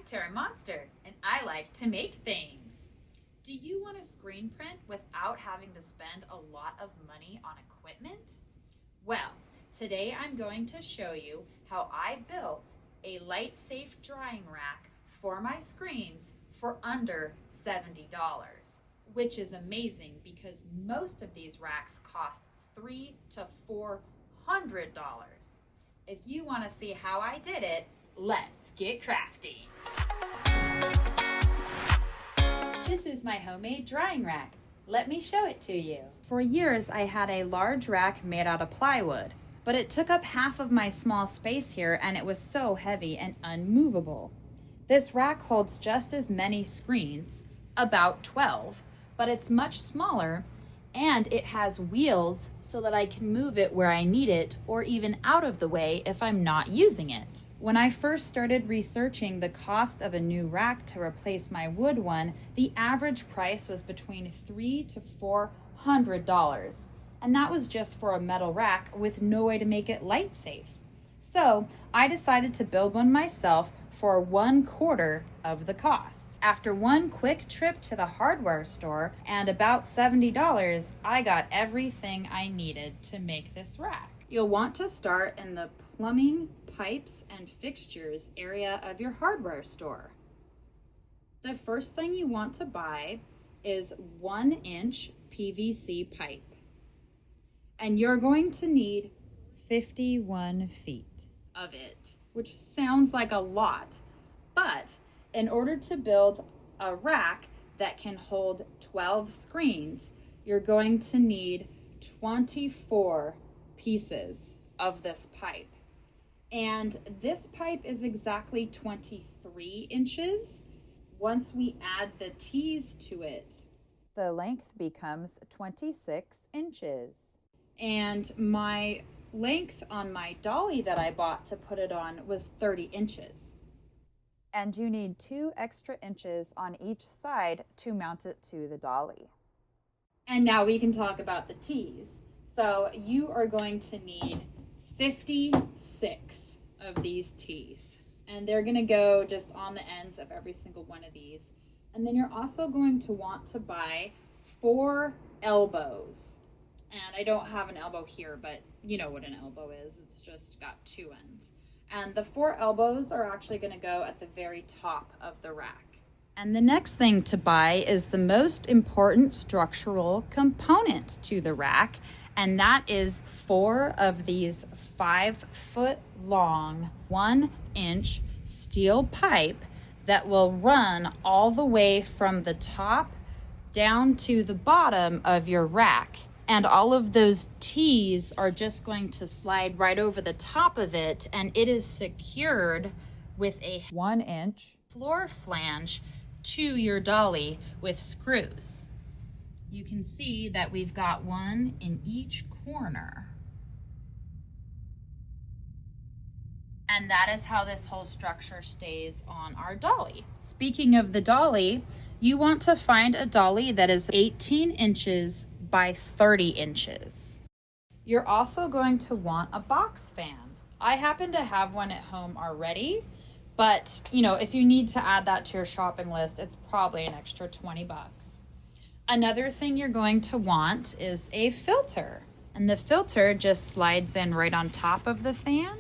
I'm Tara Monster, and I like to make things. Do you want a screen print without having to spend a lot of money on equipment? Well, today I'm going to show you how I built a light safe drying rack for my screens for under $70, which is amazing because most of these racks cost $300 to $400. If you want to see how I did it, let's get crafty. This is my homemade drying rack. Let me show it to you. For years, I had a large rack made out of plywood, but it took up half of my small space here and it was so heavy and unmovable. This rack holds just as many screens, about 12, but it's much smaller and it has wheels so that I can move it where I need it or even out of the way if I'm not using it. When I first started researching the cost of a new rack to replace my wood one, the average price was between $300 to $400, and that was just for a metal rack with no way to make it light safe. So I decided to build one myself for 1/4 of the cost. After one quick trip to the hardware store and about $70, I got everything I needed to make this rack. You'll want to start in the plumbing, pipes, and fixtures area of your hardware store. The first thing you want to buy is 1-inch PVC pipe. And you're going to need 51 feet of it, which sounds like a lot, but in order to build a rack that can hold 12 screens, you're going to need 24 pieces of this pipe. And this pipe is exactly 23 inches. Once we add the T's to it, the length becomes 26 inches. And my length on my dolly that I bought to put it on was 30 inches. And you need 2 extra inches on each side to mount it to the dolly. And now we can talk about the T's. So you are going to need 56 of these T's. And they're going to go just on the ends of every single one of these. And then you're also going to want to buy 4 elbows. And I don't have an elbow here, but you know what an elbow is. It's just got 2 ends. And the 4 elbows are actually going to go at the very top of the rack. And the next thing to buy is the most important structural component to the rack, and that is 4 of these 5-foot long, 1-inch steel pipe that will run all the way from the top down to the bottom of your rack. And all of those T's are just going to slide right over the top of it, and it is secured with a 1-inch floor flange to your dolly with screws. You can see that we've got one in each corner. And that is how this whole structure stays on our dolly. Speaking of the dolly, you want to find a dolly that is 18 inches by 30 inches. You're also going to want a box fan. I happen to have one at home already, but if you need to add that to your shopping list, it's probably an extra 20 bucks. Another thing you're going to want is a filter, and the filter just slides in right on top of the fan,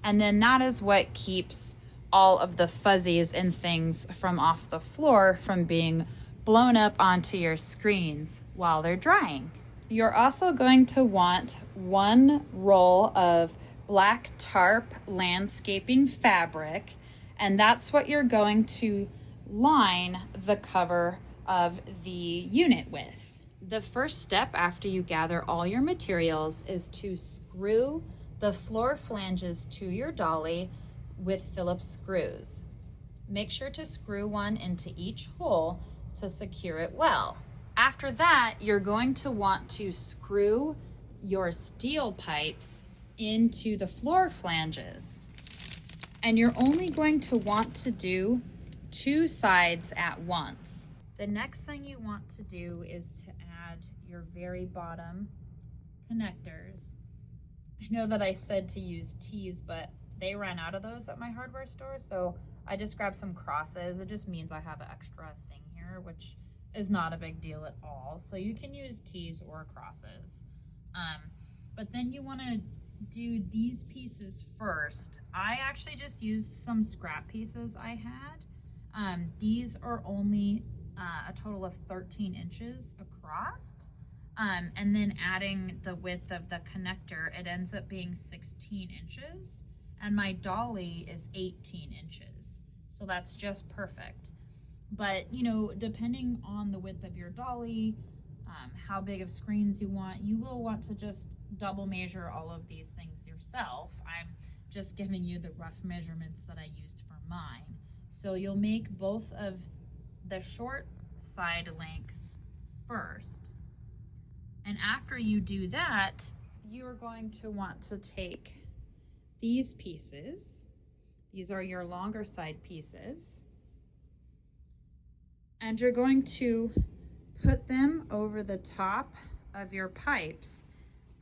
and then that is what keeps all of the fuzzies and things from off the floor from being blown up onto your screens while they're drying. You're also going to want 1 roll of black tarp landscaping fabric, and that's what you're going to line the cover of the unit with. The first step after you gather all your materials is to screw the floor flanges to your dolly with Phillips screws. Make sure to screw one into each hole to secure it well. After that, you're going to want to screw your steel pipes into the floor flanges. And you're only going to want to do 2 sides at once. The next thing you want to do is to add your very bottom connectors. I know that I said to use T's, but they ran out of those at my hardware store, so I just grabbed some crosses. It just means I have an extra thing here, which is not a big deal at all. So you can use T's or crosses. But then you want to do these pieces first. I actually just used some scrap pieces I had. These are only a total of 13 inches across. And then adding the width of the connector, it ends up being 16 inches. And my dolly is 18 inches. So that's just perfect. But, you know, depending on the width of your dolly, how big of screens you want, you will want to just double measure all of these things yourself. I'm just giving you the rough measurements that I used for mine. So you'll make both of the short side lengths first. And after you do that, you are going to want to take these pieces. These are your longer side pieces. And you're going to put them over the top of your pipes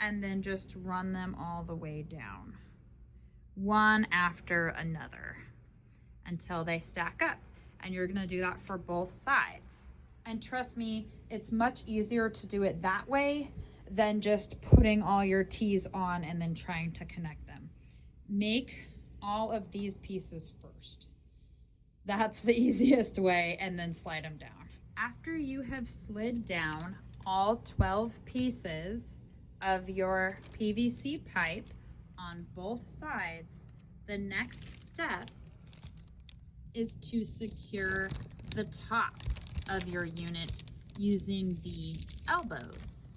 and then just run them all the way down, one after another, until they stack up. And you're gonna do that for both sides. And trust me, it's much easier to do it that way than just putting all your T's on and then trying to connect them. Make all of these pieces first. That's the easiest way, and then slide them down. After you have slid down all 12 pieces of your PVC pipe on both sides, the next step is to secure the top of your unit using the elbows.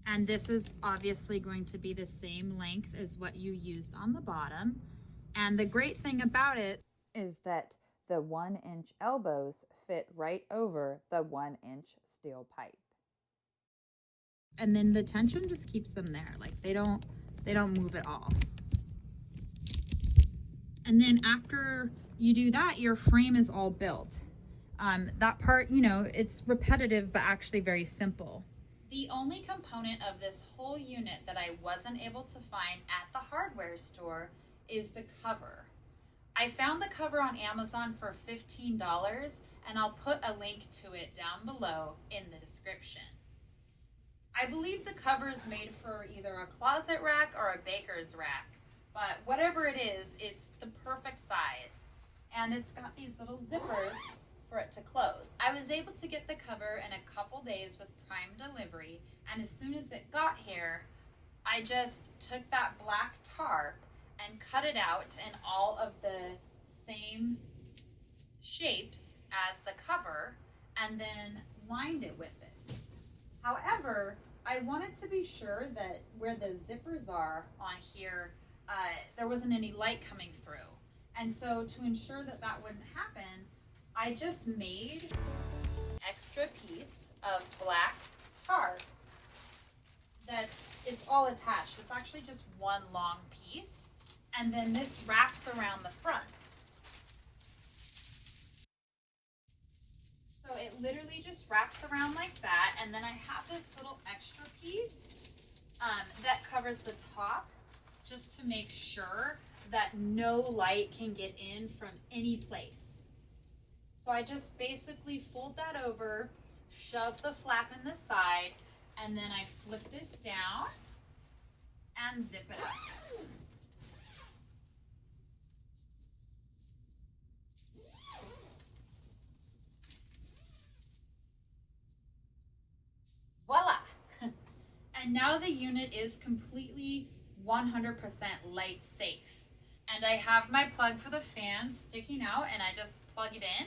And this is obviously going to be the same length as what you used on the bottom. And the great thing about it is that the 1-inch elbows fit right over the 1-inch steel pipe. And then the tension just keeps them there. Like they don't move at all. And then after you do that, your frame is all built. That part, you know, it's repetitive, but actually very simple. The only component of this whole unit that I wasn't able to find at the hardware store is the cover. I found the cover on Amazon for $15, and I'll put a link to it down below in the description. I believe the cover is made for either a closet rack or a baker's rack, but whatever it is, it's the perfect size. And it's got these little zippers for it to close. I was able to get the cover in a couple days with Prime delivery, and as soon as it got here, I just took that black tarp and cut it out in all of the same shapes as the cover and then lined it with it. However, I wanted to be sure that where the zippers are on here, there wasn't any light coming through. And so to ensure that that wouldn't happen, I just made an extra piece of black tarp it's all attached. It's actually just one long piece. And then this wraps around the front. So it literally just wraps around like that. And then I have this little extra piece that covers the top just to make sure that no light can get in from any place. So I just basically fold that over, shove the flap in the side, and then I flip this down and zip it up. Voila! And now the unit is completely 100% light safe. And I have my plug for the fan sticking out, and I just plug it in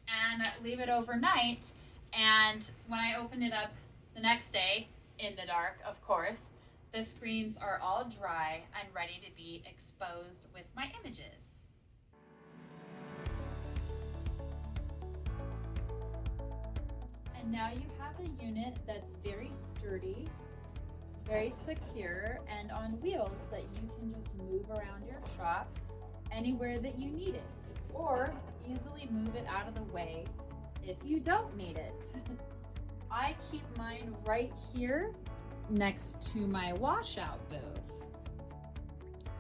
and leave it overnight. And when I open it up the next day, in the dark, of course, the screens are all dry and ready to be exposed with my images. And now you have a unit that's very sturdy, very secure, and on wheels that you can just move around your shop anywhere that you need it, or easily move it out of the way if you don't need it. I keep mine right here next to my washout booth.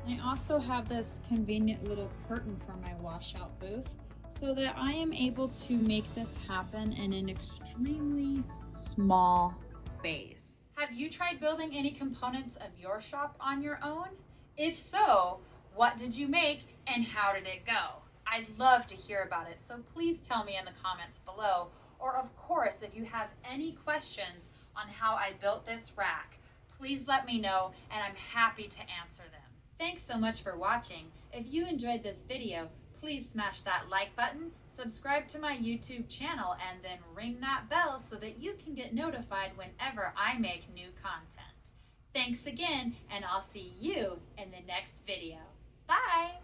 I also have this convenient little curtain for my washout booth so that I am able to make this happen in an extremely small space. Have you tried building any components of your shop on your own? If so, what did you make and how did it go? I'd love to hear about it, so please tell me in the comments below. Or of course, if you have any questions on how I built this rack, please let me know and I'm happy to answer them. Thanks so much for watching. If you enjoyed this video, please smash that like button, subscribe to my YouTube channel, and then ring that bell so that you can get notified whenever I make new content. Thanks again, and I'll see you in the next video. Bye!